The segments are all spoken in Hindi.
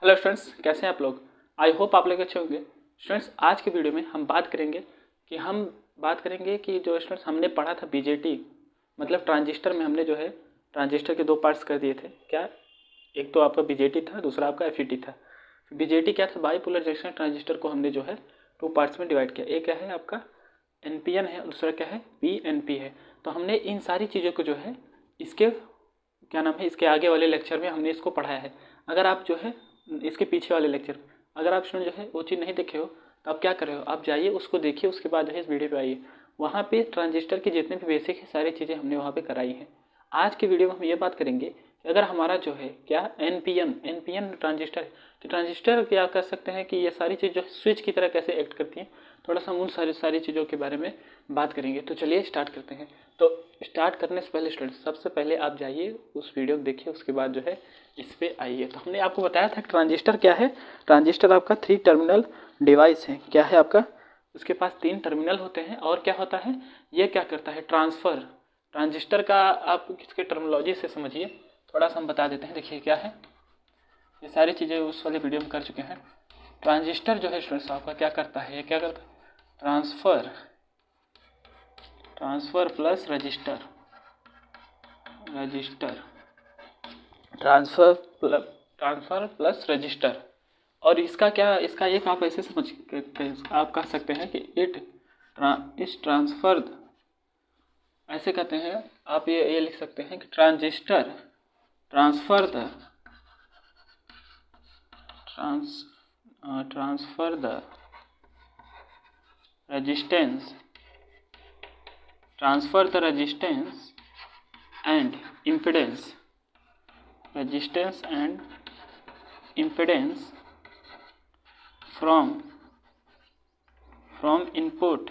हेलो स्टूडेंट्स, कैसे हैं आप लोग। आई होप आप लोग अच्छे होंगे। स्टूडेंट्स, आज की वीडियो में हम बात करेंगे कि जो स्टूडेंट्स हमने पढ़ा था बीजेटी मतलब ट्रांजिस्टर में हमने जो है ट्रांजिस्टर के दो पार्ट्स कर दिए थे। क्या? एक तो आपका बीजेटी था, दूसरा आपका एफईटी था। बीजेटी क्या था? बाईपोलर जंक्शन ट्रांजिस्टर को हमने जो है टू पार्ट्स में डिवाइड किया। एक क्या है आपका एनपीएन है, दूसरा क्या है पीएनपी है। तो हमने इन सारी चीज़ों को जो है इसके क्या नाम है इसके आगे वाले लेक्चर में हमने इसको पढ़ाया है। अगर आप जो है इसके पीछे वाले लेक्चर अगर आप स्टूडेंट जो है वो चीज़ नहीं देखे हो तो आप क्या कर रहे हो, आप जाइए उसको देखिए, उसके बाद जो है इस वीडियो पे आइए। वहाँ पे ट्रांजिस्टर की जितने भी बेसिक है सारी चीज़ें हमने वहाँ पे कराई हैं। आज की वीडियो में हम ये बात करेंगे कि अगर हमारा जो है क्या एनपीएन ट्रांजिस्टर है तो ट्रांजिस्टर क्या कर सकते हैं कि ये सारी चीज़ जो स्विच की तरह कैसे एक्ट करती हैं, थोड़ा सा हम उन सारी चीज़ों के बारे में बात करेंगे। तो चलिए स्टार्ट करते हैं। तो स्टार्ट करने से पहले स्टूडेंट सबसे पहले आप जाइए उस वीडियो को देखिए, उसके बाद जो है इस पर आइए। तो हमने आपको बताया था ट्रांजिस्टर क्या है। ट्रांजिस्टर आपका 3 टर्मिनल डिवाइस है। क्या है आपका? उसके पास 3 टर्मिनल होते हैं और क्या होता है, ये क्या करता है ट्रांसफ़र। ट्रांजिस्टर का आप किसके टर्मिनोलॉजी से समझिए, थोड़ा सा हम बता देते हैं। देखिए क्या है, ये सारी चीज़ें उस वाले वीडियो में कर चुके हैं। ट्रांजिस्टर जो है स्टूडेंट्स आपका क्या करता है, ये क्या करता है transfer plus register transfer plus register. और इसका क्या, इसका एक आप ऐसे समझ आप कह सकते हैं कि इस ट्रांसफर ऐसे कहते हैं आप, ये लिख सकते हैं कि transistor transfer the resistance and impedance from input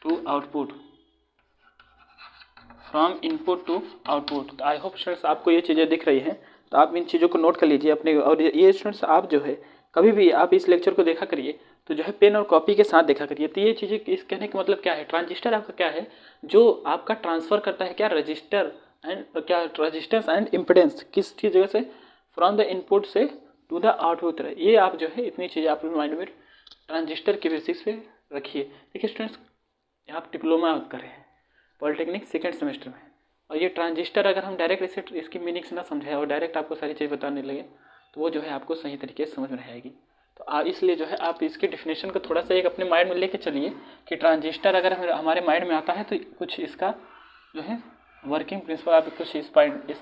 to output तो आई होप स्टूडेंट्स आपको ये चीज़ें दिख रही हैं। तो आप इन चीज़ों को नोट कर लीजिए अपने। और ये स्टूडेंट्स आप जो है कभी भी आप इस लेक्चर को देखा करिए तो जो है पेन और कॉपी के साथ देखा करिए। तो ये चीज़ें इस कहने का मतलब क्या है, ट्रांजिस्टर आपका क्या है जो आपका ट्रांसफ़र करता है क्या रेजिस्टेंस एंड इम्पिडेंस किस चीज़ जगह से, फ्रॉम द इनपुट से टू द आउटपुट। ये आप जो है इतनी चीज़ें आप माइंड में ट्रांजिस्टर के बेसिस पे रखिए। देखिए स्टूडेंट्स, आप डिप्लोमा कर रहे हैं पॉलिटेक्निक सेकेंड सेमेस्टर में, और ये ट्रांजिस्टर अगर हम डायरेक्ट इसकी मीनिंग से ना समझाए और डायरेक्ट आपको सारी चीज़ बताने लगे तो वो जो है आपको सही तरीके से समझ में नहीं आएगी। तो इसलिए जो है आप इसके डिफिनेशन को थोड़ा सा एक अपने माइंड में लेके चलिए कि ट्रांजिस्टर अगर हमारे माइंड में आता है तो कुछ इसका जो है वर्किंग प्रिंसिपल आप कुछ इस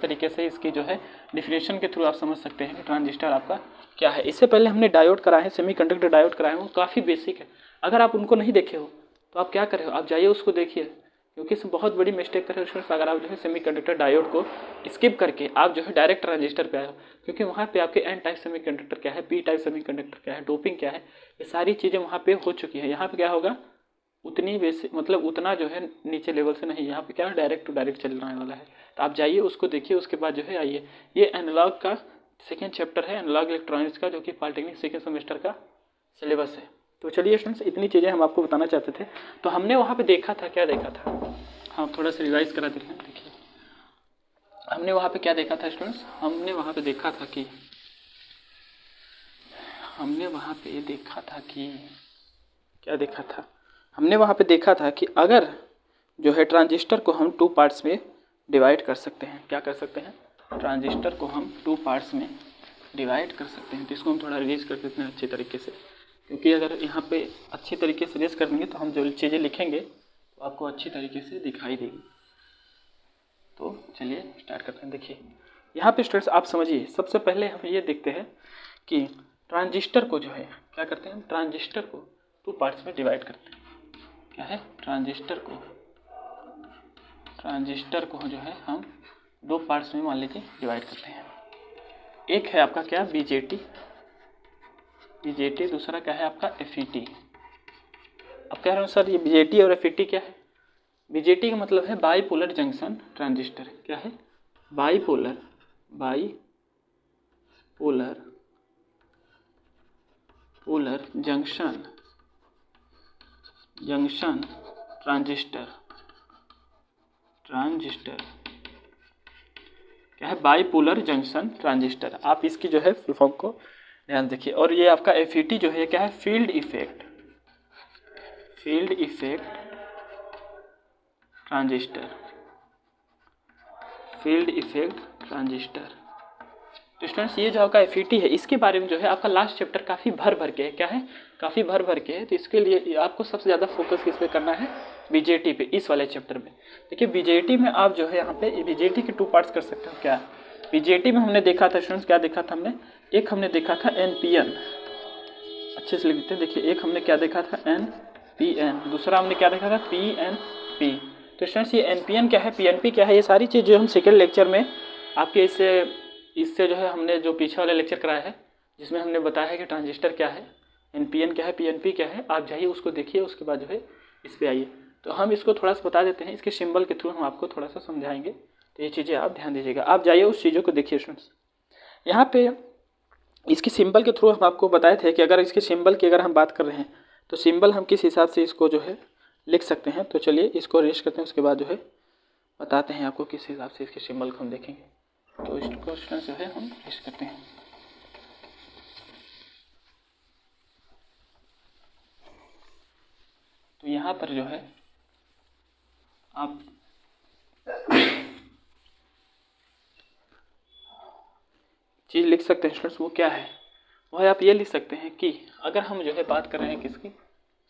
तरीके से इसकी जो है डिफिनेशन के थ्रू आप समझ सकते हैं कि ट्रांजिस्टर आपका क्या है। इससे पहले हमने डायोड कराए हैं, सेमीकंडक्टर डायोड कराए हैं, वो काफ़ी बेसिक है। अगर आप उनको नहीं देखे हो तो आप क्या कर रहे हो, आप जाइए उसको देखिए, क्योंकि इसमें बहुत बड़ी मिस्टेक कर रहे हो स्टूडेंट्स अगर आप जो है सेमीकंडक्टर डायोड को स्किप करके आप जो है डायरेक्ट ट्रांजिस्टर पे आए हो। क्योंकि वहाँ पे आपके एन टाइप सेमीकंडक्टर क्या है, पी टाइप सेमीकंडक्टर क्या है, डोपिंग क्या है, ये सारी चीज़ें वहाँ पे हो चुकी है। यहाँ पे क्या होगा, उतनी बेसिक मतलब उतना जो है नीचे लेवल से नहीं, यहाँ पे क्या डायरेक्ट टू डायरेक्ट चलने वाला है। तो आप जाइए उसको देखिए, उसके बाद जो है आइए। ये एनालॉग का सेकेंड चैप्टर है, एनालॉग इलेक्ट्रॉनिक्स का, जो कि पॉलिटेक्निक सेकेंड सेमेस्टर का सिलेबस है। तो चलिए स्टूडेंट्स, इतनी चीज़ें हम आपको बताना चाहते थे। तो हमने वहाँ पे देखा था, क्या देखा था, हाँ थोड़ा सा रिवाइज करा देते हैं। देखिए हमने वहाँ पे क्या देखा था स्टूडेंट्स, हमने वहाँ पे देखा था कि क्या देखा था, हमने वहाँ पे देखा था कि अगर जो है ट्रांजिस्टर को हम 2 पार्ट्स में डिवाइड कर सकते हैं। क्या कर सकते हैं, ट्रांजिस्टर को हम 2 पार्ट्स में डिवाइड कर सकते हैं। तो इसको हम थोड़ा रिलीज कर देते हैं अच्छे तरीके से, क्योंकि अगर यहाँ पे अच्छी तरीके से रिलीज कर देंगे तो हम जो चीज़ें लिखेंगे तो आपको अच्छी तरीके से दिखाई देगी। तो चलिए स्टार्ट करते हैं। देखिए यहाँ पे स्टूडेंट्स आप समझिए, सबसे पहले हम ये देखते हैं कि ट्रांजिस्टर को जो है क्या करते हैं, ट्रांजिस्टर को 2 पार्ट्स में डिवाइड करते हैं। क्या है, ट्रांजिस्टर को जो है हम 2 पार्ट्स में मान लीजिए डिवाइड करते हैं। एक है आपका क्या बीजेटी, दूसरा क्या है आपका एफईटी। अब कह रहे हो सर ये बीजेटी और एफईटी क्या है। बीजेटी का मतलब है बाईपोलर जंक्शन ट्रांजिस्टर। क्या है, बाईपोलर जंक्शन ट्रांजिस्टर। क्या है, बाईपोलर जंक्शन ट्रांजिस्टर। आप इसकी जो है फुल फॉर्म को ध्यान देखिए। और ये आपका FET जो है क्या है, field effect transistor, field effect transistor. तो स्टूडेंट्स ये जो आपका FET है इसके बारे में जो है आपका लास्ट चैप्टर काफ़ी भर भर के है, क्या है, काफ़ी भर भर के है। तो इसके लिए आपको सबसे ज़्यादा फोकस किस पे करना है, BJT पे, इस वाले चैप्टर में। देखिए BJT में आप जो है यहाँ पे BJT के 2 पार्ट्स कर सकते हो। क्या BJT में हमने देखा था स्टूडेंट्स, क्या देखा था हमने, एक हमने देखा था NPN, अच्छे से लिख देते हैं। देखिए एक हमने क्या देखा था, NPN, दूसरा हमने क्या देखा था, PNP। तो स्टूडेंट्स ये NPN क्या है, PNP क्या है, ये सारी चीज़ जो हम सेकेंड लेक्चर में आपके इससे जो है हमने जो पीछे वाला लेक्चर कराया है जिसमें हमने बताया है कि ट्रांजिस्टर क्या है, NPN क्या है, PNP क्या है, आप जाइए उसको देखिए, उसके बाद जो है इस पर आइए। तो हम इसको थोड़ा सा बता देते हैं, इसके सिंबल के थ्रू हम आपको थोड़ा सा समझाएंगे। तो ये चीज़ें आप ध्यान दीजिएगा, आप जाइए उस चीज़ों को देखिए स्टूडेंट्स। यहाँ पे इसके सिंबल के थ्रू हम आपको बताए थे कि अगर इसके सिंबल की अगर हम बात कर रहे हैं तो सिंबल हम किस हिसाब से इसको जो है लिख सकते हैं। तो चलिए इसको रेस्ट करते हैं, उसके बाद जो है बताते हैं आपको किस हिसाब से इसके सिंबल को हम देखेंगे। तो इसको जो है हम रेस्ट करते हैं। तो यहाँ पर जो है आप चीज़ लिख सकते हैं स्टूडेंट्स, वो क्या है, वह आप ये लिख सकते हैं कि अगर हम जो है बात कर रहे हैं किसकी,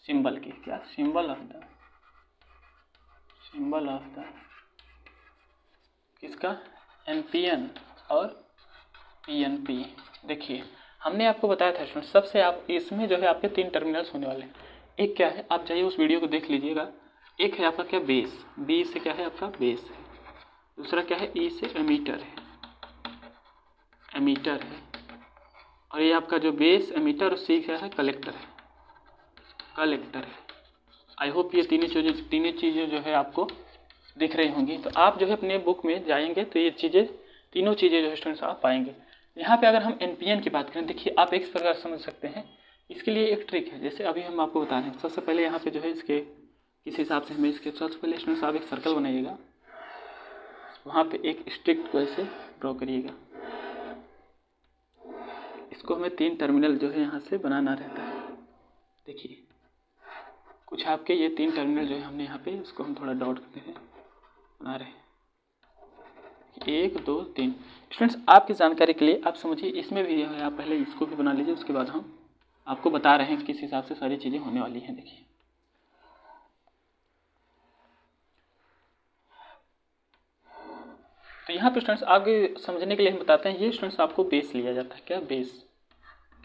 सिंबल की, क्या, सिंबल ऑफ द किसका, NPN और PNP। देखिए हमने आपको बताया था स्टूडेंट्स, सबसे आप इसमें जो है आपके 3 टर्मिनल्स होने वाले हैं। एक क्या है, आप जाइए उस वीडियो को देख लीजिएगा। एक है आपका क्या, बेस, B से क्या है आपका बेस है। दूसरा क्या है, E से एमीटर है। और ये आपका जो बेस, एमीटर और C क्या है, कलेक्टर है। आई होप ये तीनों चीज़ें जो है आपको दिख रही होंगी। तो आप जो है अपने बुक में जाएंगे तो ये तीनों चीज़ें जो है स्टूडेंट्स आप पाएंगे। यहाँ पे अगर हम NPN की बात करें, देखिए आप एक प्रकार समझ सकते हैं, इसके लिए एक ट्रिक है। जैसे अभी हम आपको बता रहे हैं, सबसे पहले यहाँ पे जो है इसके किस हिसाब से हमें इसके, सबसे पहले स्टूडेंट्स आप एक सर्कल बनाइएगा, वहाँ पे एक स्ट्रिक्ट को ऐसे ड्रॉ करिएगा। इसको हमें 3 टर्मिनल जो है यहाँ से बनाना रहता है। देखिए कुछ आपके ये 3 टर्मिनल जो है हमने यहाँ पे इसको हम थोड़ा डॉट करते हैं, बना रहे हैं 1 2 3। स्टूडेंट्स आपकी जानकारी के लिए आप समझिए, इसमें भी है, आप पहले इसको भी बना लीजिए, उसके बाद हम आपको बता रहे हैं किस हिसाब से सारी चीज़ें होने वाली हैं। देखिए तो यहाँ पे स्टूडेंट्स आगे समझने के लिए हम बताते हैं, ये स्टूडेंट्स आपको बेस लिया जाता है। क्या बेस,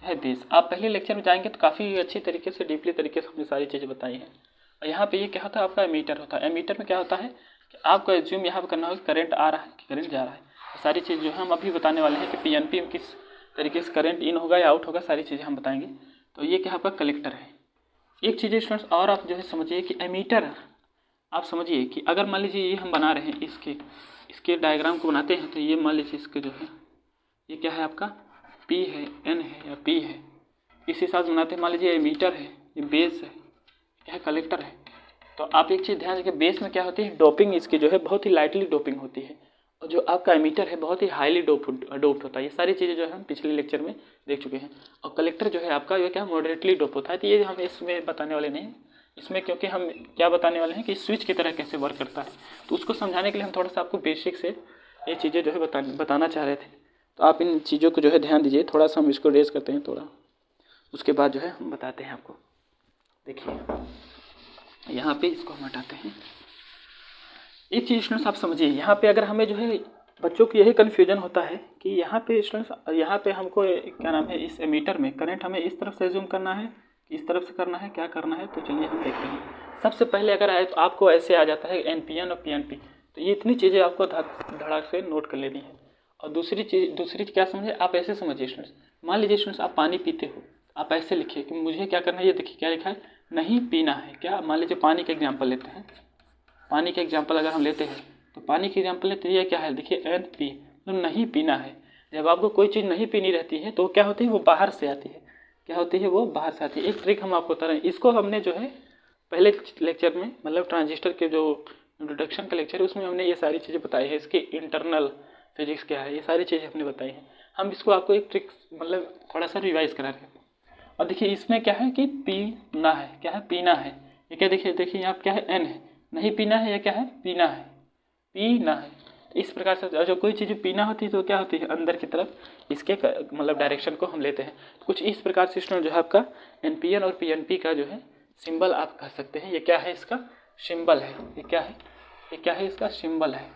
क्या है बेस। आप पहले लेक्चर में जाएंगे तो काफ़ी अच्छी तरीके से, डीपली तरीके से हमने सारी चीज़ें बताई हैं। और यहाँ पे ये क्या होता है, आपका एमीटर होता है। एमीटर में क्या होता है कि आपको एज्यूम यहाँ पर करना होगा करंट आ रहा है कि करंट जा रहा है। सारी चीज़ जो है हम अभी बताने वाले हैं कि PNP में किस तरीके से करंट इन होगा या आउट होगा, सारी चीज़ें हम बताएंगे। तो ये क्या आपका कलेक्टर है। एक चीज़ स्टूडेंट्स और आप जो है समझिए कि एमीटर, आप समझिए कि अगर मान लीजिए ये हम बना रहे हैं, इसके डायग्राम को बनाते हैं, तो ये मान लीजिए इसके जो है ये क्या है आपका P है, N है या P है, इस हिसाब से बनाते हैं। मान लीजिए एमीटर है, ये बेस है, क्या है कलेक्टर है। तो आप एक चीज़ ध्यान रखिए, बेस में क्या होती है, डोपिंग इसकी जो है बहुत ही लाइटली डोपिंग होती है, और जो आपका एमीटर है बहुत ही हाईली डोप्ड होता है। ये सारी चीज़ें जो है हम पिछले लेक्चर में देख चुके हैं। और कलेक्टर जो है आपका ये क्या मॉडरेटली डोप होता है। तो ये हम इसमें बताने वाले नहीं, इसमें क्योंकि हम क्या बताने वाले हैं कि स्विच की तरह कैसे वर्क करता है, तो उसको समझाने के लिए हम थोड़ा सा आपको बेसिक से ये चीज़ें जो है बताना चाह रहे थे। तो आप इन चीज़ों को जो है ध्यान दीजिए, थोड़ा सा हम इसको रेस करते हैं थोड़ा, उसके बाद जो है हम बताते हैं आपको। देखिए यहाँ पे इसको हम हटाते हैं। एक चीज़ स्टूडेंट्स आप समझिए, यहाँ पे अगर हमें जो है बच्चों को यही कन्फ्यूजन होता है कि यहाँ पे स्टूडेंट्स, यहाँ पे हमको क्या नाम है, इस एमीटर में करंट हमें इस तरफ से जूम करना है कि इस तरफ से करना है, क्या करना है। तो चलिए हम देखते हैं। सबसे पहले अगर आए तो आपको ऐसे आ जाता है NPN और PNP। तो ये इतनी चीज़ें आपको धड़ाक से नोट कर लेनी है। और दूसरी चीज़ क्या समझिए, आप ऐसे समझिए स्टूडेंट्स, मान लीजिए स्टूडेंट्स आप पानी पीते हो, आप ऐसे लिखिए कि मुझे क्या करना है। ये देखिए क्या लिखा है, नहीं पीना है। क्या, मान लीजिए पानी का एग्जाम्पल लेते हैं, पानी का एग्जाम्पल अगर हम लेते हैं तो पानी की एग्जाम्पल लेते हैं, ये क्या है देखिए NP, तो नहीं पीना है। जब आपको कोई चीज़ नहीं पीनी रहती है तो क्या होती है, वो बाहर से आती है। क्या होती है, वो बाहर से आती है। एक ट्रिक हम आपको बता रहे हैं, इसको हमने जो है पहले लेक्चर में, मतलब ट्रांजिस्टर के जो इंट्रोडक्शन का लेक्चर है उसमें हमने ये सारी चीज़ें बताई है। इसके इंटरनल फिजिक्स क्या है, ये सारी चीज़ें हमने बताई हैं। हम इसको आपको एक ट्रिक मतलब थोड़ा सा रिवाइज करा रहे हैं। और देखिए इसमें क्या है कि पीना है, क्या है पीना है, ये क्या देखिए यहाँ क्या है एन है, नहीं पीना है, या क्या है पीना है, पीना है। तो इस प्रकार से जो कोई चीज़ पीना होती है तो क्या होती है अंदर की तरफ इसके मतलब डायरेक्शन को हम लेते हैं। कुछ इस प्रकार से स्टूडेंट जो है आपका एनपीएन और पीएनपी का जो है सिंबल आप कह सकते हैं। ये क्या है, इसका सिंबल है, ये क्या है, ये क्या है, इसका सिंबल है।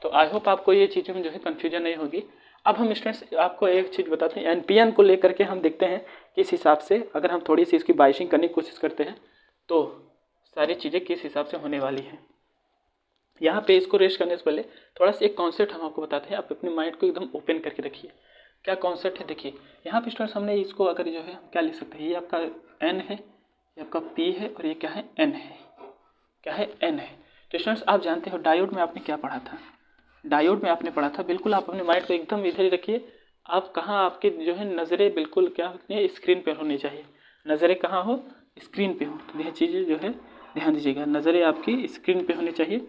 तो आई होप आपको ये चीज़ों में जो है कन्फ्यूजन नहीं होगी। अब हम स्टूडेंट्स आपको एक चीज़ बताते हैं, एनपीएन को लेकर के हम देखते हैं किस हिसाब से अगर हम थोड़ी सी इसकी बाइशिंग करने की कोशिश करते हैं तो सारी चीज़ें किस हिसाब से होने वाली हैं। यहाँ पे इसको रेस्ट करने से पहले थोड़ा सा एक कॉन्सेप्ट हम आपको बताते हैं, आप अपने माइंड को एकदम ओपन करके रखिए। क्या कॉन्सेप्ट है देखिए, यहाँ पे स्टूडेंट्स हमने इसको अगर जो है क्या लिख सकते हैं, ये आपका एन है, ये आपका पी है, और ये क्या है एन है, क्या है एन है। तो स्टूडेंट्स आप जानते हो डायोड में आपने क्या पढ़ा था, डायोड में आपने पढ़ा था, बिल्कुल आप अपने माइंड को एकदम इधर ही रखिए। आप कहाँ आपके जो है नज़रें बिल्कुल क्या होती है स्क्रीन पर होनी चाहिए, नज़रें कहाँ हो स्क्रीन पे हो। तो यह चीज़ें जो है ध्यान दीजिएगा, नज़रें आपकी स्क्रीन पे होनी चाहिए।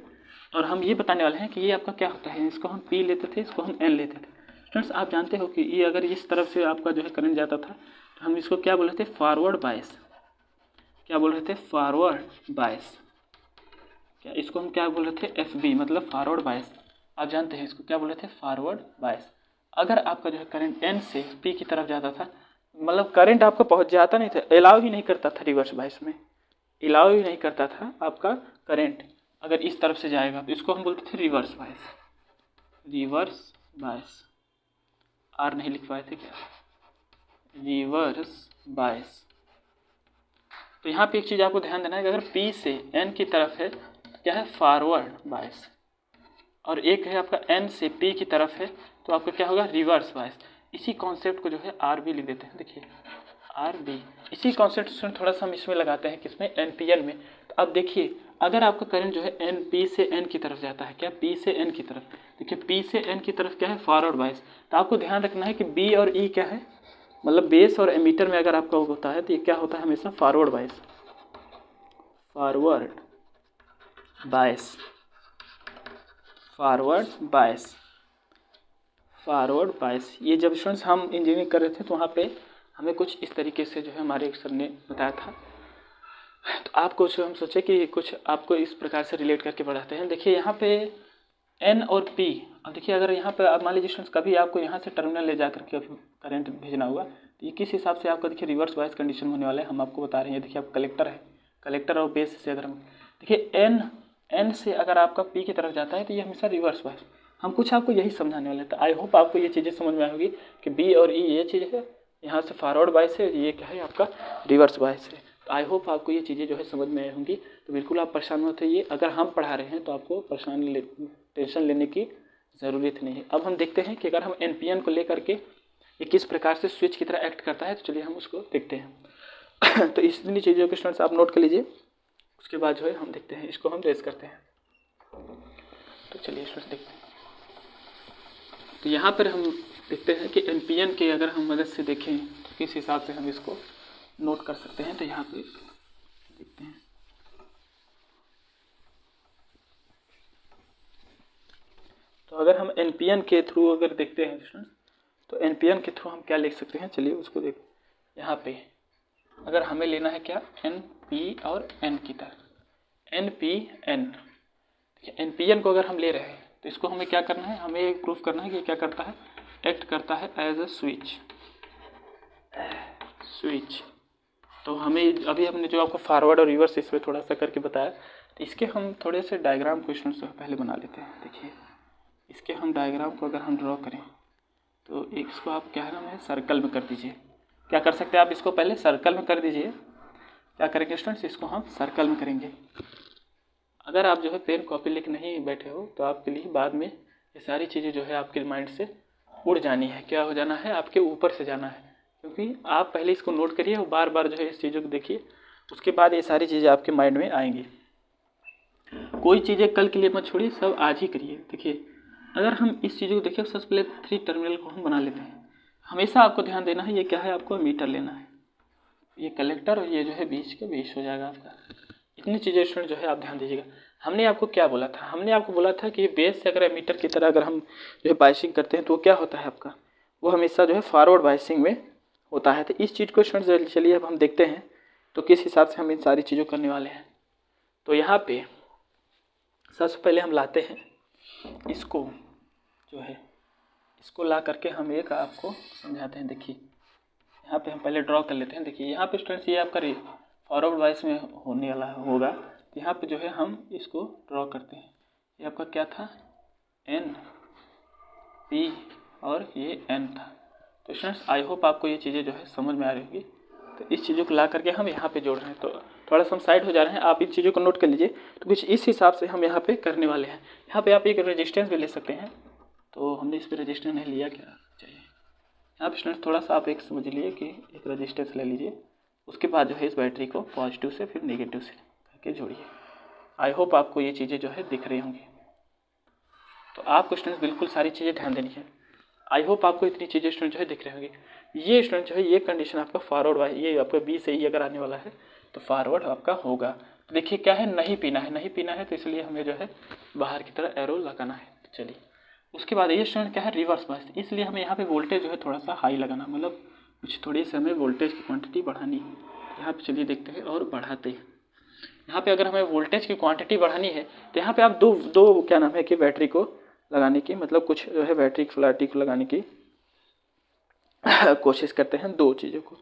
और हम ये बताने वाले हैं कि ये आपका क्या होता है, इसको हम पी लेते थे, इसको हम एन लेते थे। स्टूडेंट्स आप जानते हो कि ये अगर इस तरफ से आपका जो है करंट जाता था तो हम इसको क्या बोल रहे थे, फॉरवर्ड बायस। क्या बोल रहे थे, फॉरवर्ड बायस। क्या इसको हम क्या बोल रहे थे, एफ बी मतलब फॉरवर्ड बायस। आप जानते हैं इसको क्या बोल रहे थे, फॉरवर्ड बायस। अगर आपका जो है करंट एन से पी की तरफ जाता था, मतलब करंट आपका पहुंच जाता नहीं था, अलाउ ही नहीं करता था रिवर्स बायस में, अलाउ ही नहीं करता था आपका करंट अगर इस तरफ से जाएगा, तो इसको हम बोलते थे रिवर्स बायस, रिवर्स बायस। आर नहीं लिख पाए थे क्या, रिवर्स बायस। तो यहाँ पे एक चीज़ आपको ध्यान देना है कि अगर P से N की तरफ है तो क्या है फॉरवर्ड बायस, और एक है आपका N से P की तरफ है तो आपका क्या होगा रिवर्स बायस। इसी कॉन्सेप्ट को जो है आर बी लिख देते हैं, देखिए आर बी। इसी कॉन्सेप्ट से थोड़ा सा हम इसमें लगाते हैं किसमें, एनपीएन में। तो अब देखिए अगर आपका करंट जो है एन पी से एन की तरफ जाता है, क्या पी से एन की तरफ, देखिए पी से एन की तरफ क्या है फॉरवर्ड बायस। तो आपको ध्यान रखना है कि बी और ई क्या है, मतलब बेस और एमीटर में अगर आपका होता है तो ये क्या होता है हमेशा forward bias, forward bias, forward bias, forward bias. ये जब स्टूडेंट्स हम इंजीनियरिंग कर रहे थे तो वहाँ पे हमें कुछ इस तरीके से जो है हमारे एक सर ने बताया था। तो आप कुछ हम सोचे कि कुछ आपको इस प्रकार से रिलेट करके पढ़ाते हैं। देखिए यहाँ पे एन और पी, अब देखिए अगर यहाँ पे आप मान लीजिए स्टूडेंट्स कभी आपको यहाँ से टर्मिनल ले जा करके करंट भेजना हुआ तो ये किस हिसाब से आपका देखिए रिवर्स बायस कंडीशन होने वाला है, हम आपको बता रहे हैं। देखिए आप कलेक्टर है, कलेक्टर और बेस से अगर हम देखिए एन से अगर आपका पी की तरफ जाता है तो ये हमेशा रिवर्स बायस। हम कुछ आपको यही समझाने वाले थे। आई होप आपको ये चीज़ें समझ में आई होगी कि बी और ई ये चीज़ है, यहाँ से फॉरवर्ड बायस है, ये क्या है आपका रिवर्स बायस है। तो आई होप आपको ये चीज़ें जो है समझ में आई होंगी। तो बिल्कुल आप परेशान मत होइए, अगर हम पढ़ा रहे हैं तो आपको टेंशन लेने की ज़रूरत नहीं है। अब हम देखते हैं कि अगर हम एनपीएन को लेकर के ये किस प्रकार से स्विच की तरह एक्ट करता है, तो चलिए हम उसको देखते हैं। तो इतनी चीज़ों के स्टूडेंट्स आप नोट कर लीजिए, उसके बाद जो है हम देखते हैं, इसको हम रेस करते हैं। तो चलिए स्टूडेंट्स देखते हैं। तो यहाँ पर हम देखते हैं कि एनपीएन के अगर हम मदद से देखें तो किस हिसाब से हम इसको नोट कर सकते हैं। तो यहाँ पे देखते हैं, तो अगर हम एनपीएन के थ्रू अगर देखते हैं स्टूडेंट्स, तो एनपीएन के थ्रू हम क्या लिख सकते हैं, चलिए उसको देख। यहाँ पे अगर हमें लेना है क्या, एन पी और एन की तरह, एन पी एन। देखिए एनपीएन को अगर हम ले रहे हैं तो इसको हमें क्या करना है, हमें प्रूफ करना है कि क्या करता है, एक्ट करता है एज अ स्विच, स्विच। तो हमें अभी हमने जो आपको फॉरवर्ड और रिवर्स इस पर थोड़ा सा करके बताया, तो इसके हम थोड़े से डायग्राम क्वेश्चन से पहले बना लेते हैं। देखिए इसके हम डायग्राम को अगर हम ड्रॉ करें तो इसको आप क्या नाम है सर्कल में कर दीजिए। क्या कर सकते हैं आप, इसको पहले सर्कल में कर दीजिए। क्या करेंगे स्टूडेंट्स, इसको हम सर्कल में करेंगे। अगर आप जो है पेन कॉपी लेके नहीं बैठे हो तो आपके लिए बाद में ये सारी चीज़ें जो है आपके माइंड से उड़ जानी है, क्या हो जाना है, आपके ऊपर से जाना है। क्योंकि आप पहले इसको नोट करिए और बार बार जो है इस चीज़ों को देखिए, उसके बाद ये सारी चीज़ें आपके माइंड में आएंगी। कोई चीज़ें कल के लिए मत छोड़िए, सब आज ही करिए। देखिए अगर हम इस चीज़ को देखिए, सबसे पहले 3 टर्मिनल को हम बना लेते हैं। हमेशा आपको ध्यान देना है, ये क्या है, आपको मीटर लेना है, ये कलेक्टर और ये जो है बीच के बीच हो जाएगा आपका। इतनी चीज़ें स्टूडेंट जो है आप ध्यान दीजिएगा। हमने आपको क्या बोला था, हमने आपको बोला था कि बेस से अगर एमीटर की तरह अगर हम जो है बायसिंग करते हैं तो वो क्या होता है आपका, वो हमेशा जो है फॉरवर्ड बायसिंग में होता है। तो इस चीज़ को स्टूडेंट्स चलिए अब हम देखते हैं तो किस हिसाब से हम इन सारी चीज़ों को करने वाले हैं। तो यहाँ पे सबसे पहले हम लाते हैं इसको जो है, इसको ला करके हम एक आपको समझाते हैं। देखिए यहाँ पे हम पहले ड्रॉ कर लेते हैं। देखिए यहाँ पे स्टूडेंट्स ये आपका फॉरवर्ड वाइस में होने वाला होगा। तो यहाँ पे जो है हम इसको ड्रॉ करते हैं। ये आपका क्या था, एन पी और ये एन था। तो स्टूडेंट्स आई होप आपको ये चीज़ें जो है समझ में आ रही होगी। तो इस चीज़ों को ला करके हम यहाँ पे जोड़ रहे हैं। तो थोड़ा सा हम साइड हो जा रहे हैं, आप इन चीज़ों को नोट कर लीजिए। तो कुछ इस हिसाब से हम यहाँ पे करने वाले हैं। यहाँ पे आप एक रेजिस्टेंस भी ले सकते हैं। तो हमने इस पर रेजिस्टेंस नहीं लिया, क्या चाहिए यहाँ पे स्टूडेंट्स थोड़ा सा आप एक समझ लिए कि एक रेजिस्टेंस ले लीजिए। उसके बाद जो है इस बैटरी को पॉजिटिव से फिर नेगेटिव से करके जोड़िए। आई होप आपको ये चीज़ें जो है दिख रही होंगी। तो आपको स्टूडेंट्स बिल्कुल सारी चीज़ें ध्यान देनी है। आई होप आपको इतनी चीज़ें स्टूडेंट जो है दिख रही होंगी। ये स्टूडेंट जो है ये कंडीशन आपका फॉरवर्ड वाला, ये आपका बी से ई अगर आने वाला है तो फॉरवर्ड आपका होगा। तो देखिए क्या है, नहीं पीना है, नहीं पीना है, तो इसलिए हमें जो है बाहर की तरह एरो लगाना है। तो चलिए उसके बाद ये स्टूडेंट क्या है, रिवर्स बायस, इसलिए हमें यहाँ पे वोल्टेज जो है थोड़ा सा हाई लगाना, मतलब कुछ थोड़ी सी हमें वोल्टेज की क्वांटिटी बढ़ानी है। यहाँ पे चलिए देखते हैं और बढ़ाते हैं। यहाँ पे अगर हमें वोल्टेज की क्वांटिटी बढ़ानी है तो यहाँ पे आप दो क्या नाम है कि बैटरी को लगाने की, मतलब कुछ जो है बैटरी फ्लैटी को लगाने की कोशिश करते हैं, दो चीज़ों को।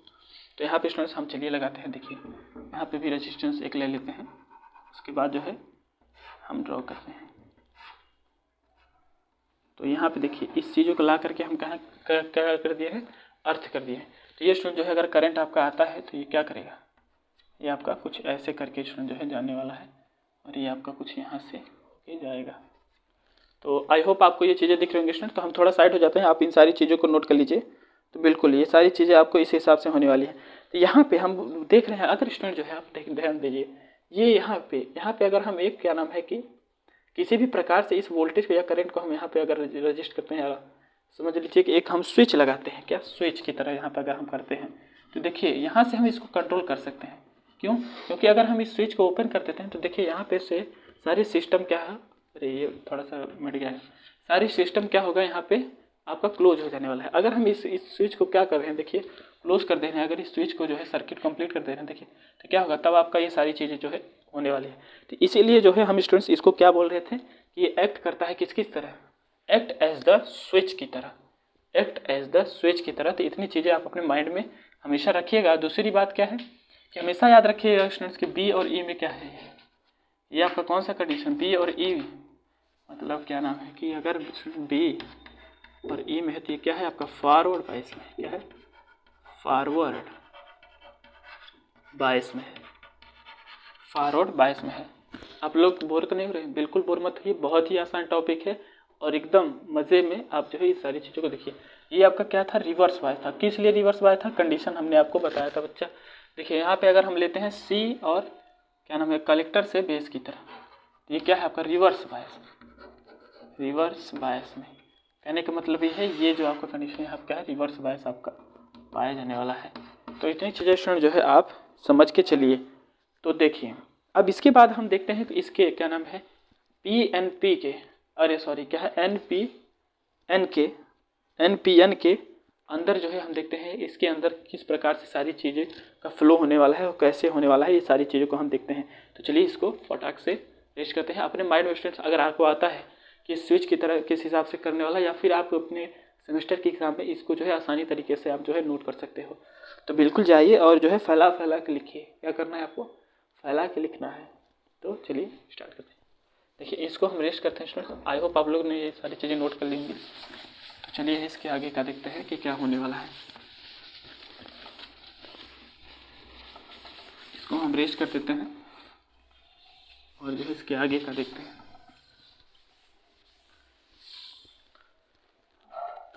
तो यहाँ पे स्टूडेंट्स हम चलिए लगाते हैं। देखिए यहाँ पे भी रेजिस्टेंस एक ले लेते हैं। उसके बाद जो है हम ड्रॉ करते हैं। तो यहाँ पे देखिए इस चीज़ों को ला करके हम कहाँ क्या कर दिए हैं, अर्थ कर दिए हैं। तो ये स्टूडेंट जो है अगर करंट आपका आता है तो ये क्या करेगा, ये आपका कुछ ऐसे करके स्टूडेंट जो है जाने वाला है और ये आपका कुछ यहाँ से होके जाएगा। तो आई होप आपको ये चीज़ें दिख रही होंगी स्टूडेंट। तो हम थोड़ा साइड हो जाते हैं, आप इन सारी चीज़ों को नोट कर लीजिए। तो बिल्कुल ये सारी चीज़ें आपको इस हिसाब से होने वाली है। तो यहाँ पे हम देख रहे हैं, अगर स्टूडेंट जो है आप ध्यान दीजिए, ये यहाँ पे अगर हम एक क्या नाम है कि किसी भी प्रकार से इस वोल्टेज को या करंट को हम यहाँ पे अगर रजिस्ट करते हैं, समझ लीजिए कि एक हम स्विच लगाते हैं, क्या स्विच की तरह यहाँ पे अगर हम करते हैं तो देखिए यहाँ से हम इसको कंट्रोल कर सकते हैं। क्यों, क्योंकि अगर हम इस स्विच को ओपन कर देते हैं तो देखिए यहाँ पे से सारी सिस्टम क्या है, अरे ये थोड़ा सा मिट गया है, सारी सिस्टम क्या होगा यहाँ पे आपका क्लोज हो जाने वाला है। अगर हम इस स्विच को क्या कर रहे हैं, देखिए क्लोज कर दे रहे हैं, अगर इस स्विच को जो है सर्किट कंप्लीट कर दे रहे हैं, देखिए तो क्या होगा, तब आपका ये सारी चीज़ें जो है होने वाली है। तो इसीलिए जो है हम स्टूडेंट्स इसको क्या बोल रहे थे कि ये एक्ट करता है किस तरह, एक्ट एज द स्विच की तरह, एक्ट एज द स्विच की तरह। तो इतनी चीज़ें आप अपने माइंड में हमेशा रखिएगा। दूसरी बात क्या है कि हमेशा याद रखिएगा स्टूडेंट्स कि बी और ई में क्या है, ये आपका कौन सा कंडीशन, बी और ई, मतलब क्या नाम है कि अगर बी और ई में है तो ये क्या है आपका फॉरवर्ड बायस में, क्या है फॉरवर्ड बायस में है, फॉरवर्ड बायस में है। आप लोग बोर तो नहीं हो रहे, बिल्कुल बोर मत होइए, बहुत ही आसान टॉपिक है और एकदम मज़े में आप जो है इस सारी चीज़ों को देखिए। ये आपका क्या था, रिवर्स बायस था। किस लिए रिवर्स बायस था, कंडीशन हमने आपको बताया था बच्चा। देखिए यहाँ पे अगर हम लेते हैं सी और क्या नाम है कलेक्टर से बेस की तरह, तो ये क्या है आपका रिवर्स बायस, रिवर्स बायस में। कहने का मतलब ये है, ये जो आपका कंडीशन है आपका है रिवर्स बायस आपका पाया जाने वाला है। तो इतनी चीज़ें स्टूडेंट जो है आप समझ के चलिए। तो देखिए अब इसके बाद हम देखते हैं कि इसके क्या नाम है पी एन पी के, अरे सॉरी क्या है एन पी एन के अंदर जो है हम देखते हैं इसके अंदर किस प्रकार से सारी चीज़ें का फ्लो होने वाला है और कैसे होने वाला है, ये सारी चीज़ों को हम देखते हैं। तो चलिए इसको फटाक से रेस्ट करते हैं। अपने माइंड में स्टूडेंट्स अगर आपको आता है कि स्विच की तरह किस हिसाब से करने वाला, या फिर आप अपने सेमेस्टर के एग्जाम में इसको जो है आसानी तरीके से आप जो है नोट कर सकते हो, तो बिल्कुल जाइए और जो है फैला के लिखिए। क्या करना है आपको, फैला के लिखना है। तो चलिए स्टार्ट करते हैं। देखिए इसको हम रेस्ट करते हैं स्टूडेंट्स। आई होप आप लोग ने ये सारी चीज़ें नोट कर लेंगी। तो चलिए इसके आगे का देखते हैं कि क्या होने वाला है। इसको हम रेस्ट कर देते हैं और जो है इसके आगे का देखते हैं।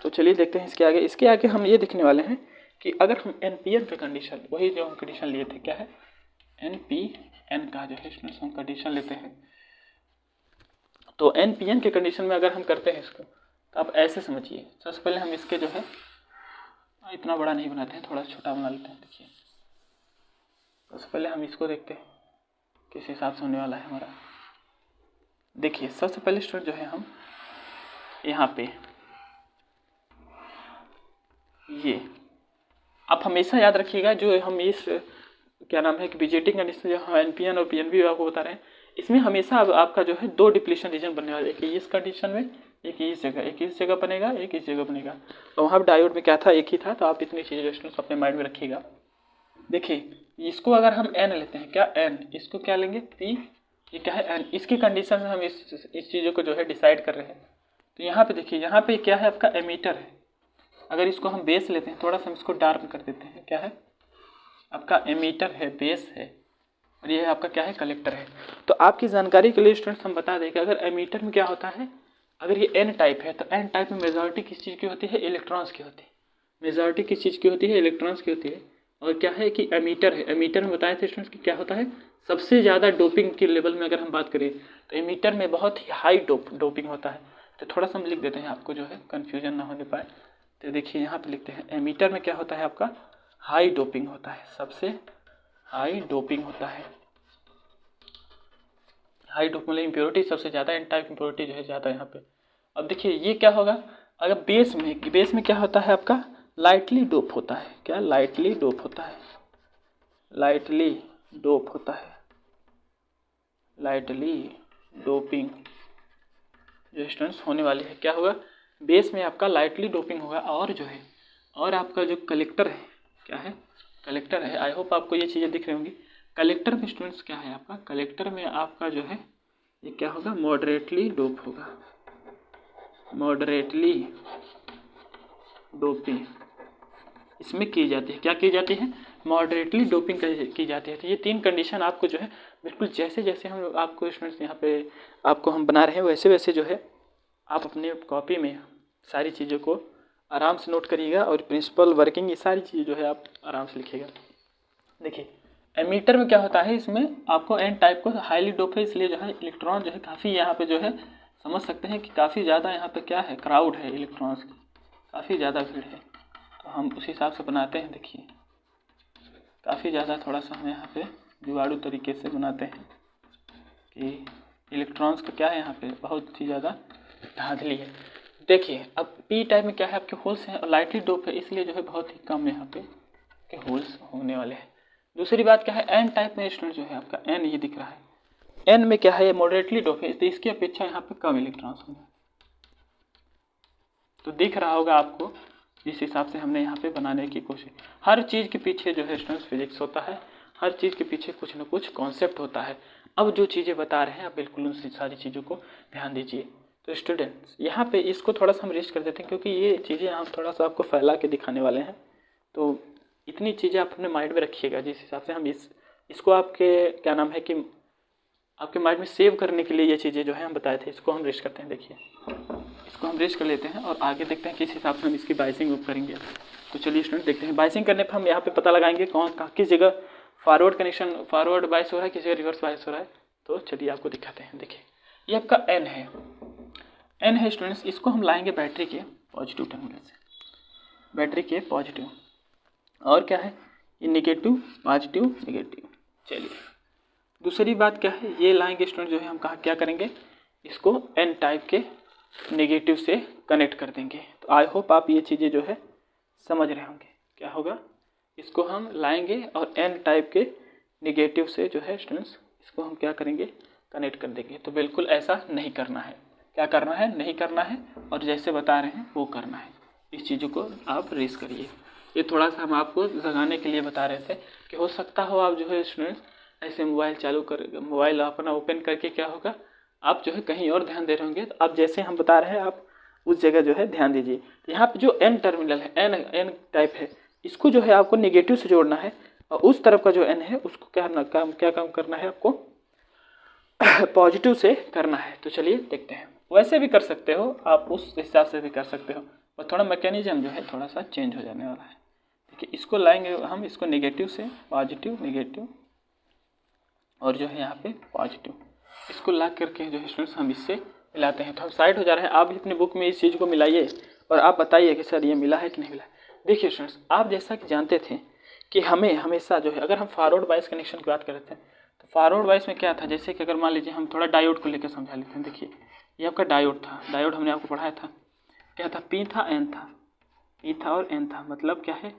तो चलिए देखते हैं इसके आगे हम ये देखने वाले हैं कि अगर हम एन पी एन का कंडीशन, वही जो हम कंडीशन लिए थे, क्या है एन पी एन का जो है इसमें हम कंडीशन लेते हैं। तो एन पी एन के कंडीशन में अगर हम करते हैं इसको, तो आप ऐसे समझिए। सबसे पहले हम इसके जो है इतना बड़ा नहीं बनाते हैं, थोड़ा छोटा बना लेते हैं। देखिए सबसे पहले हम इसको देखते हैं किस हिसाब से होने वाला है हमारा। देखिए सबसे पहले स्टूडेंट जो है हम यहाँ पे ये आप हमेशा याद रखिएगा, जो हम इस क्या नाम है कि बीजेटी कंडीशन जो हम एनपीएन और पीएनबी आपको बता रहे हैं, इसमें हमेशा आपका जो है 2 डिप्लीशन रीजन बनने वाले, एक इस कंडीशन में, एक इस जगह बनेगा, एक इस जगह बनेगा। तो वहाँ डायोड में क्या था, एक ही था। तो आप इतनी चीज़ें स्टूडेंट्स अपने माइंड में रखिएगा। देखिए इसको अगर हम एन लेते हैं, क्या एन, इसको क्या लेंगे पी, ये क्या है एन, इसकी कंडीशन से हम इस चीज़ों को जो है डिसाइड कर रहे हैं। तो यहाँ पे देखिए, यहाँ पे क्या है आपका एमीटर है। अगर इसको हम बेस लेते हैं, थोड़ा सा हम इसको डार्क कर देते हैं, क्या है आपका एमीटर है, बेस है, और ये आपका क्या है कलेक्टर है। तो आपकी जानकारी के लिए स्टूडेंट्स हम बता दें कि अगर एमीटर में क्या होता है, अगर ये एन टाइप है तो एन टाइप में मेजॉरिटी किस चीज़ की होती है, इलेक्ट्रॉन्स की होती है। मेजॉरिटी किस चीज़ की होती है, इलेक्ट्रॉन्स की होती है। और क्या है कि एमीटर है, एमीटर में बताए थे स्टूडेंट्स कि क्या होता है, सबसे ज़्यादा डोपिंग के लेवल में अगर हम बात करें तो एमीटर में बहुत ही हाई डोपिंग होता है। तो थोड़ा सा हम लिख देते हैं, आपको जो है कन्फ्यूजन ना होने पाए। तो देखिए यहाँ पे लिखते हैं, एमीटर में क्या होता है आपका हाई डोपिंग होता है, सबसे हाई डोपिंग होता है। हाई डोप मतलब इम्प्योरिटी सबसे ज़्यादा, एन टाइप इम्प्योरिटी जो है ज़्यादा यहाँ पे। अब देखिए ये क्या होगा, अगर बेस में क्या होता है आपका लाइटली डोप होता है, क्या लाइटली डोप होता है, लाइटली डोप होता है, लाइटली डोपिंग जो स्टूडेंट्स होने वाली है, क्या होगा बेस में आपका लाइटली डोपिंग होगा। और जो है, और आपका जो कलेक्टर है, क्या है कलेक्टर है, आई होप आपको ये चीज़ें दिख रही होंगी। कलेक्टर में स्टूडेंट्स क्या है आपका, कलेक्टर में आपका जो है ये क्या होगा, मॉडरेटली डोप होगा, मॉडरेटली डोपिंग इसमें की जाती है, क्या की जाती है, मॉडरेटली डोपिंग की जाती है। तो ये 3 कंडीशन आपको जो है बिल्कुल जैसे जैसे हम आपको स्टूडेंट्स यहाँ पे आपको हम बना रहे हैं वैसे वैसे जो है आप अपने कॉपी में सारी चीज़ों को आराम से नोट करिएगा, और प्रिंसिपल वर्किंग ये सारी चीज़ें जो है आप आराम से लिखिएगा। देखिए एमीटर में क्या होता है, इसमें आपको एन टाइप को हाईली डोप है, इसलिए जो है इलेक्ट्रॉन जो है काफ़ी यहाँ पे जो है समझ सकते हैं कि काफ़ी ज़्यादा यहाँ पे क्या है क्राउड है, इलेक्ट्रॉन्स की काफ़ी ज़्यादा भीड़ है। तो हम उस हिसाब से बनाते हैं। देखिए काफ़ी ज़्यादा थोड़ा सा हम यहाँ पे जुगाड़ू तरीके से बनाते हैं कि इलेक्ट्रॉन्स का क्या है यहाँ पे बहुत ही ज़्यादा धांधली है। देखिए अब पी टाइप में क्या है आपके होल्स हैं और लाइटली डोप है, इसलिए जो है बहुत ही कम यहाँ पे के होल्स होने वाले हैं। दूसरी बात क्या है, एन टाइप में स्टूडेंट जो है आपका एन ये दिख रहा है, एन में क्या है ये मॉडरेटली डोप है, तो इसकी अपेक्षा यहाँ पे कम इलेक्ट्रॉन्स होंगे। तो दिख रहा होगा आपको जिस हिसाब से हमने यहाँ पे बनाने की कोशिश। हर चीज़ के पीछे जो है स्टूडेंट्स फिजिक्स होता है, हर चीज़ के पीछे कुछ न कुछ कॉन्सेप्ट होता है। अब जो चीज़ें बता रहे हैं आप बिल्कुल उन सारी चीज़ों को ध्यान दीजिए। तो स्टूडेंट्स यहाँ पे इसको थोड़ा सा हम रेस्ट कर देते हैं, क्योंकि ये चीज़ें हम थोड़ा सा आपको फैला के दिखाने वाले हैं। तो इतनी चीज़ें आप अपने माइंड में रखिएगा, जिस हिसाब से हम इसको आपके क्या नाम है कि आपके माइंड में सेव करने के लिए ये चीज़ें जो है हम बताए थे, इसको हम रेस्ट करते हैं। देखिए इसको हम रेस्ट कर लेते हैं और आगे देखते हैं किस हिसाब से हम इसकी बाइसिंग करेंगे। तो चलिए स्टूडेंट देखते हैं, बाइसिंग करने पर हम यहाँ पे पता लगाएंगे किस जगह फॉरवर्ड कनेक्शन फॉरवर्ड बाइस हो रहा है, किस जगह रिवर्स बाइस हो रहा है। तो चलिए आपको दिखाते हैं। देखिए ये आपका एन है स्टूडेंट्स, इसको हम लाएंगे बैटरी के पॉजिटिव टर्मिनल से, बैटरी के पॉजिटिव, और क्या है ये निगेटिव पॉजिटिव निगेटिव। चलिए दूसरी बात क्या है, ये लाएंगे स्टूडेंट जो है हम क्या करेंगे, इसको एन टाइप के नेगेटिव से कनेक्ट कर देंगे। तो आई होप आप ये चीज़ें जो है समझ रहे होंगे। क्या होगा, इसको हम लाएंगे और एन टाइप के नेगेटिव से जो है स्टूडेंट्स इसको हम क्या करेंगे, कनेक्ट कर देंगे। तो बिल्कुल ऐसा नहीं करना है, क्या करना है, नहीं करना है, और जैसे बता रहे हैं वो करना है। इस चीज़ों को आप रेस करिए। ये थोड़ा सा हम आपको जगाने के लिए बता रहे थे कि हो सकता हो आप जो है स्टूडेंट्स ऐसे मोबाइल चालू कर, मोबाइल अपना ओपन करके क्या होगा आप जो है कहीं और ध्यान दे रहे होंगे। तो आप जैसे हम बता रहे हैं आप उस जगह जो है ध्यान ददीजिए। तो यहाँ पे जो एन टर्मिनल है, एन टाइप है, इसको जो है आपको नेगेटिव से जोड़ना है, और उस तरफ का जो एन है उसको क्या काम करना है आपको पॉजिटिव से करना है। तो चलिए देखते हैं, वैसे भी कर सकते हो आप, उस हिसाब से भी कर सकते हो, और थोड़ा मैकेनिज्म जो है थोड़ा सा चेंज हो जाने वाला है। देखिए इसको लाएंगे हम, इसको नेगेटिव से पॉजिटिव नेगेटिव, और जो है यहाँ पे पॉजिटिव, इसको ला करके जो है स्टूडेंट्स हम इससे मिलाते हैं। तो हम साइड हो जा रहे हैं, आप भी अपनी बुक में इस चीज़ को मिलाइए और आप बताइए कि सर ये मिला है कि नहीं मिला है। देखिए स्टूडेंट्स आप जैसा कि जानते थे कि हमें हमेशा जो है अगर हम फॉरवर्ड बायस कनेक्शन की बात करते हैं तो फॉरवर्ड बायस में क्या था, जैसे कि अगर मान लीजिए हम थोड़ा डायोड को लेकर समझा लेते हैं। देखिए ये आपका डायोड था, डायोड हमने आपको पढ़ाया था, क्या था, पी था एन था, पी था और एन था, मतलब क्या है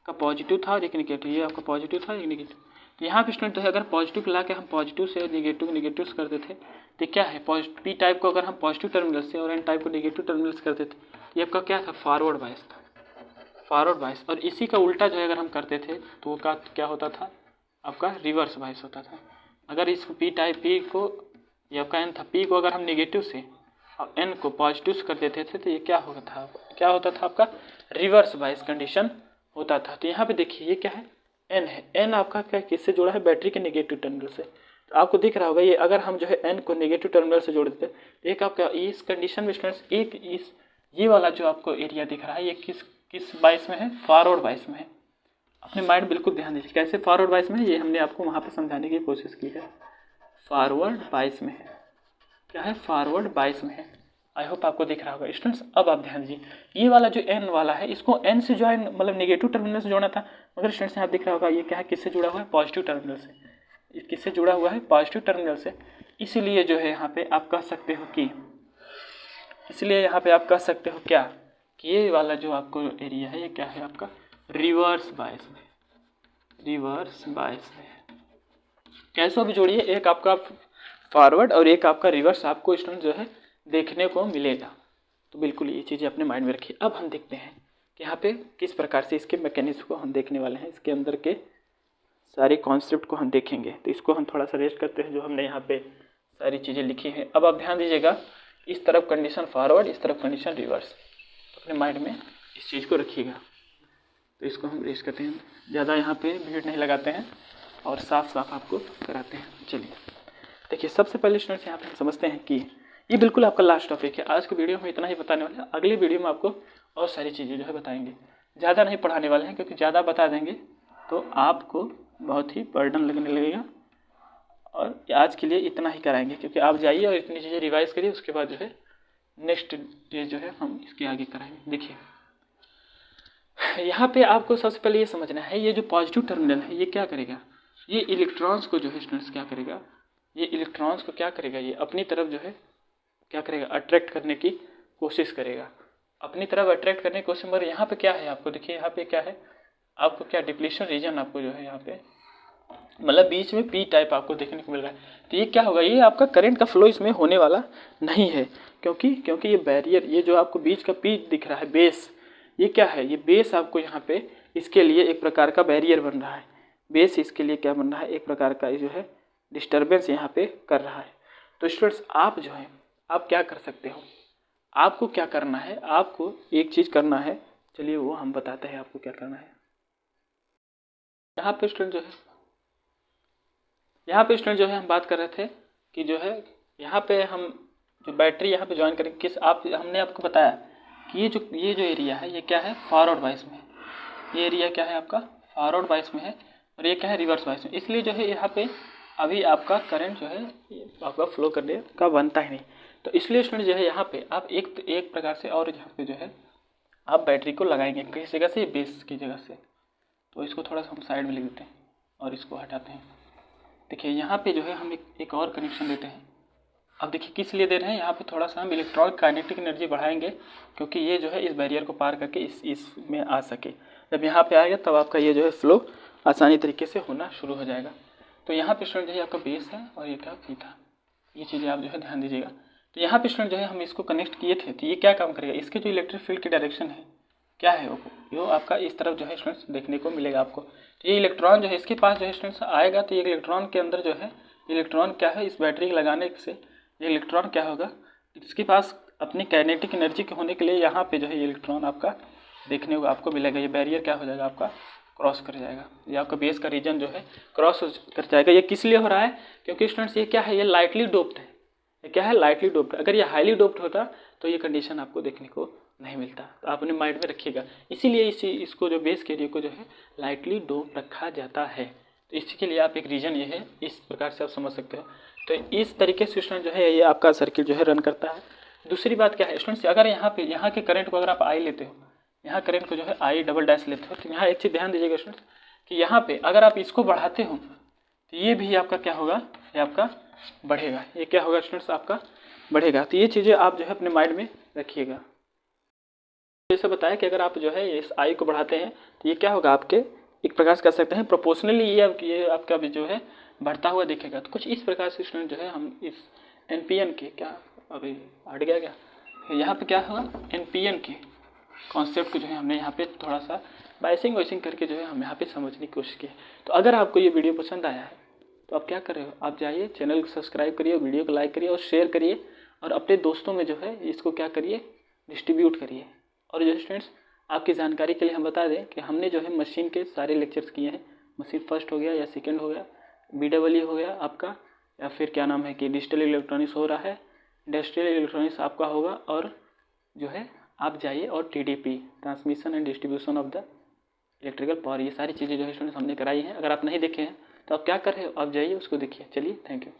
का पॉजिटिव था और एक निगेटिव, ये आपका पॉजिटिव था एक निगेटिव। तो यहाँ पे स्टूडेंट जो है अगर पॉजिटिव ला के हम पॉजिटिव से निगेटिव कर देते तो क्या है, पी टाइप को अगर हम पॉजिटिव टर्मिनल से और एन टाइप को निगेटिव टर्मिनल से कर देते, ये आपका क्या था, फॉरवर्ड बायस था, फॉरवर्ड बायस। और इसी का उल्टा जो है अगर हम करते थे तो वो क्या होता था, आपका रिवर्स बायस होता था। अगर इस पी टाइप पी को, ये आपका एन था, पी को अगर हम निगेटिव से और एन को पॉजिटिव से कर देते थे तो ये क्या होता था आपका रिवर्स बायस कंडीशन होता था। तो यहाँ पे देखिए ये क्या है, एन है, एन आपका क्या किससे जुड़ा है, बैटरी के निगेटिव टर्मिनल से। तो आपको दिख रहा होगा ये अगर हम जो है एन को नेगेटिव टर्मिनल से जोड़ देते तो एक आपका इस कंडीशन में स्टूडेंट्स एक इस ये वाला जो आपको एरिया दिख रहा है ये किस बायस में है, फॉरवर्ड बायस में है। अपने माइंड बिल्कुल ध्यान दीजिए कैसे फॉरवर्ड बायस में है, ये हमने आपको वहाँ पे समझाने की कोशिश की है। फॉरवर्ड बायस में है, क्या है, फॉरवर्ड बायस में है। आई होप आपको दिख रहा होगा स्टूडेंट्स। अब आप ध्यान दीजिए ये वाला जो एन वाला है इसको एन से ज्वाइन मतलब नेगेटिव टर्मिनल से जोड़ना था, मगर स्टूडेंट्स यहाँ दिख रहा होगा ये क्या है, किससे जुड़ा हुआ है, पॉजिटिव टर्मिनल से। ये किससे जुड़ा हुआ है, पॉजिटिव टर्मिनल से। इसीलिए जो है यहाँ पे आप कह सकते हो कि क्या कि ये वाला जो आपको एरिया है ये क्या है आपका रिवर्स बायस में, रिवर्स बायस में। कैसे भी जोड़िए, एक आपका फॉरवर्ड और एक आपका रिवर्स आपको स्टूडेंट जो है देखने को मिलेगा। तो बिल्कुल ये चीज़ें अपने माइंड में रखिए। अब हम देखते हैं कि यहाँ पे किस प्रकार से इसके मैकेनिज्म को हम देखने वाले हैं, इसके अंदर के सारे कॉन्सेप्ट को हम देखेंगे। तो इसको हम थोड़ा सा रेस्ट करते हैं जो हमने यहाँ पे सारी चीज़ें लिखी हैं। अब आप ध्यान दीजिएगा, इस तरफ कंडीशन फॉरवर्ड, इस तरफ कंडीशन रिवर्स, तो अपने माइंड में इस चीज़ को रखिएगा। तो इसको हम रेस्ट करते हैं, ज़्यादा यहाँ पे भीड़ नहीं लगाते हैं और साफ आपको कराते हैं। चलिए देखिए, सबसे पहले स्टूडेंट्स यहाँ पे हम समझते हैं कि ये बिल्कुल आपका लास्ट टॉपिक है। आज के वीडियो में इतना ही बताने वाले हैं, अगले वीडियो में आपको और सारी चीज़ें जो है बताएंगे। ज़्यादा नहीं पढ़ाने वाले हैं क्योंकि ज़्यादा बता देंगे तो आपको बहुत ही बर्डन लगने लगेगा, और आज के लिए इतना ही कराएंगे क्योंकि आप जाइए और इतनी चीज़ें रिवाइज करिए, उसके बाद जो है नेक्स्ट डे जो है हम इसके आगे कराएंगे। देखिए यहाँ पे आपको सबसे पहले ये समझना है, ये जो पॉजिटिव टर्मिनल है ये क्या करेगा, ये इलेक्ट्रॉन्स को जो है स्टूडेंट्स क्या करेगा, ये इलेक्ट्रॉन्स को क्या करेगा, ये अपनी तरफ जो है क्या करेगा, अट्रैक्ट करने की कोशिश करेगा, अपनी तरफ अट्रैक्ट करने की कोशिश। मगर यहाँ पे क्या है, आपको देखिए यहाँ पे क्या है, आपको क्या डिप्लीशन रीजन आपको जो है यहाँ पे मतलब बीच में पी टाइप आपको देखने को मिल रहा है। तो ये क्या होगा, ये आपका करंट का फ्लो इसमें होने वाला नहीं है, क्योंकि ये बैरियर, ये जो आपको बीच का पी दिख रहा है बेस, ये क्या है, ये बेस आपको यहाँ पे इसके लिए एक प्रकार का बैरियर बन रहा है। बेस इसके लिए क्या बन रहा है, एक प्रकार का जो है डिस्टर्बेंस यहाँ पे कर रहा है। तो स्टूडेंट्स आप जो है आप क्या कर सकते हो, आपको क्या करना है, आपको एक चीज़ करना है, चलिए वो हम बताते हैं आपको क्या करना है। यहाँ पे स्टूडेंट जो है हम बात कर रहे थे कि जो है यहाँ पे हम जो बैटरी यहाँ पे ज्वाइन करेंगे हमने आपको बताया कि ये जो एरिया है ये क्या है, फॉरवर्ड बायस में है। ये एरिया क्या है आपका फॉरवर्ड बायस में है और ये क्या है, रिवर्स बायस में। इसलिए जो है यहाँ पे अभी आपका करंट जो है आपका फ्लो करने का बनता ही नहीं। तो इसलिए स्टूडेंट जो है यहाँ पे आप एक प्रकार से और यहाँ पे जो है आप बैटरी को लगाएंगे किस जगह से, बेस की जगह से। तो इसको थोड़ा सा हम साइड में लिख देते हैं और इसको हटाते हैं। देखिए यहाँ पे जो है हम एक और कनेक्शन देते हैं। अब देखिए किस लिए दे रहे हैं, यहाँ पे थोड़ा सा हम इलेक्ट्रॉनिक काइनेटिक एनर्जी बढ़ाएंगे क्योंकि ये जो है इस बैरियर को पार करके इसमें आ सके। जब यहाँ पे आएगा तब आपका ये जो है फ्लो आसानी तरीके से होना शुरू हो जाएगा। तो यहाँ पे स्टूडेंट जो है आपका बेस है और ये क्या पी था, ये चीज़ें आप जो है ध्यान दीजिएगा। तो यहाँ पे स्टूडेंट जो है हम इसको कनेक्ट किए थे, तो ये क्या काम करेगा, इसके जो इलेक्ट्रिक फील्ड की डायरेक्शन है क्या है वो आपका इस तरफ जो है स्टूडेंट्स देखने को मिलेगा आपको। तो ये इलेक्ट्रॉन जो है इसके पास जो है स्टूडेंट्स आएगा, तो ये इलेक्ट्रॉन के अंदर जो है इलेक्ट्रॉन क्या है, इस बैटरी के लगाने से ये इलेक्ट्रॉन क्या होगा, इसके पास अपनी काइनेटिक एनर्जी के होने के लिए यहाँ पे जो है ये इलेक्ट्रॉन आपका देखने को आपको मिलेगा। ये बैरियर क्या हो जाएगा आपका क्रॉस कर जाएगा, ये आपका बेस का रीजन जो है क्रॉस कर जाएगा। ये किस लिए हो रहा है, क्योंकि स्टूडेंट्स ये क्या है, ये लाइटली डोप्ड है। ये क्या है, लाइटली डोप्ड। अगर ये हाईली डोप्ड होता तो ये कंडीशन आपको देखने को नहीं मिलता। तो आप अपने माइंड में रखिएगा, इसीलिए इसको जो बेस के एरिया को जो है लाइटली डोप रखा जाता है। तो इसके लिए आप एक रीजन ये है, इस प्रकार से आप समझ सकते हो। तो इस तरीके से स्टूडेंट जो है ये आपका सर्किट जो है रन करता है। दूसरी बात क्या है स्टूडेंट्स, अगर यहाँ के करंट को अगर आप आई लेते हो, यहाँ करंट को जो है आई डबल डैश लेते हो, तो यहाँ एक चीज़ ध्यान दीजिएगा स्टूडेंट्स कि यहाँ पे अगर आप इसको बढ़ाते हो तो ये भी आपका क्या होगा, ये आपका बढ़ेगा। ये क्या होगा स्टूडेंट्स, आपका बढ़ेगा। तो ये चीज़ें आप जो है अपने माइंड में रखिएगा। जैसे बताया कि अगर आप जो है इस आई को बढ़ाते हैं तो ये क्या होगा, आपके एक प्रकार से कह सकते हैं प्रोपोर्शनली ये आपका भी जो है बढ़ता हुआ दिखेगा। तो कुछ इस प्रकार से स्टूडेंट जो है हम इस एनपीएन के क्या अभी हट गया क्या, यहाँ पे क्या होगा एनपीएन के कॉन्सेप्ट को जो है हमने यहाँ पे थोड़ा सा बाइसिंग वाइसिंग करके जो है हम यहाँ पे समझने की कोशिश की। तो अगर आपको ये वीडियो पसंद आया है तो आप क्या कर रहे हो, आप जाइए चैनल को सब्सक्राइब करिए, वीडियो को लाइक करिए और शेयर करिए, और अपने दोस्तों में जो है इसको क्या करिए, डिस्ट्रीब्यूट करिए। और जो स्टूडेंट्स आपकी जानकारी के लिए हम बता दें कि हमने जो है मशीन के सारे लेक्चर्स किए हैं। मशीन फर्स्ट हो गया या सेकंड हो गया, BEE हो गया आपका, या फिर क्या नाम है कि डिजिटल इलेक्ट्रॉनिक्स हो रहा है, इंडस्ट्रियल इलेक्ट्रॉनिक्स आपका होगा, और जो है आप जाइए और TDP transmission and distribution of the electrical power, ये सारी चीज़ें जो है स्टूडेंट्स हमने कराई हैं। अगर आप नहीं देखे हैं तो आप क्या कर रहे हो, आप जाइए उसको देखिए। चलिए, थैंक यू।